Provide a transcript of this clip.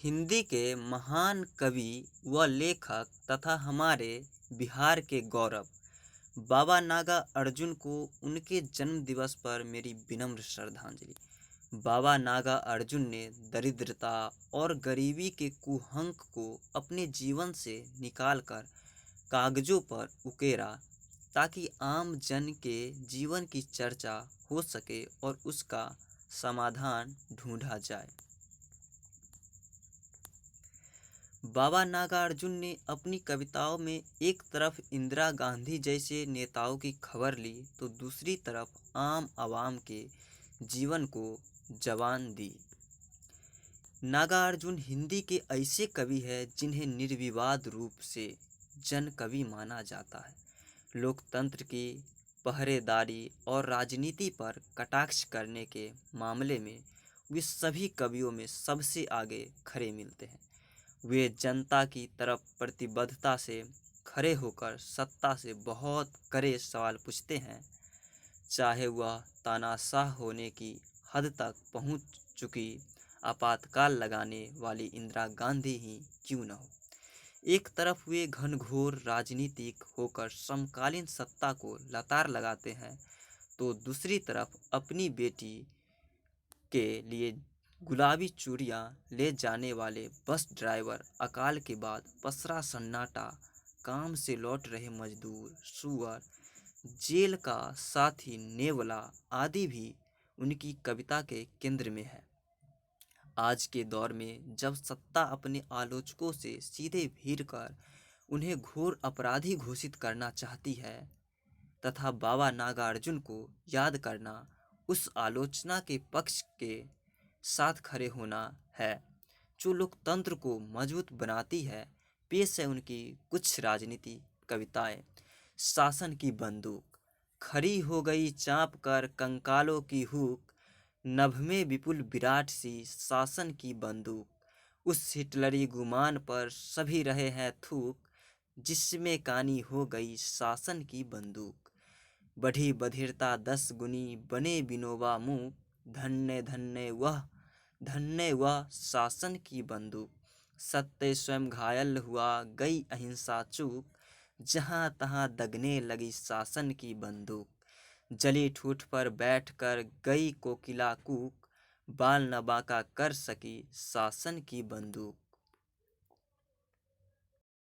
हिंदी के महान कवि व लेखक तथा हमारे बिहार के गौरव बाबा नागा अर्जुन को उनके जन्म दिवस पर मेरी विनम्र श्रद्धांजलि। बाबा नागा अर्जुन ने दरिद्रता और गरीबी के कुहंक को अपने जीवन से निकालकर कागजों पर उकेरा ताकि आम जन के जीवन की चर्चा हो सके और उसका समाधान ढूंढा जाए। बाबा नागार्जुन ने अपनी कविताओं में एक तरफ इंदिरा गांधी जैसे नेताओं की खबर ली तो दूसरी तरफ आम आवाम के जीवन को जवान दी। नागार्जुन हिंदी के ऐसे कवि हैं जिन्हें निर्विवाद रूप से जन कवि माना जाता है। लोकतंत्र की पहरेदारी और राजनीति पर कटाक्ष करने के मामले में वे सभी कवियों में सबसे आगे खड़े मिलते हैं। वे जनता की तरफ प्रतिबद्धता से खड़े होकर सत्ता से बहुत कड़े सवाल पूछते हैं, चाहे वह तानाशाह होने की हद तक पहुंच चुकी आपातकाल लगाने वाली इंदिरा गांधी ही क्यों न हो। एक तरफ वे घनघोर राजनीतिक होकर समकालीन सत्ता को लतार लगाते हैं तो दूसरी तरफ अपनी बेटी के लिए गुलाबी चूड़ियां ले जाने वाले बस ड्राइवर, अकाल के बाद पसरा सन्नाटा, काम से लौट रहे मजदूर, सुअर, जेल का साथी नेवला आदि भी उनकी कविता के केंद्र में है। आज के दौर में जब सत्ता अपने आलोचकों से सीधे भिड़ कर उन्हें घोर अपराधी घोषित करना चाहती है तथा बाबा नागार्जुन को याद करना उस आलोचना के पक्ष के साथ खड़े होना है जो लोकतंत्र को मजबूत बनाती है। पेश है उनकी कुछ राजनीति कविताएं। शासन की बंदूक खड़ी हो गई चाँप कर कंकालों की हुक, नभ में विपुल विराट सी शासन की बंदूक, उस हिटलरी गुमान पर सभी रहे हैं थूक, जिसमें कानी हो गई शासन की बंदूक। बढ़ी बधिरता 10 गुनी बने विनोबा मूक, धन्य वह शासन की बंदूक। सत्य स्वयं घायल हुआ गई अहिंसा चूक, जहाँ तहाँ दगने लगी शासन की बंदूक। जली ठूठ पर बैठकर गई कोकिला कूक, बाल न बांका कर सकी शासन की बंदूक।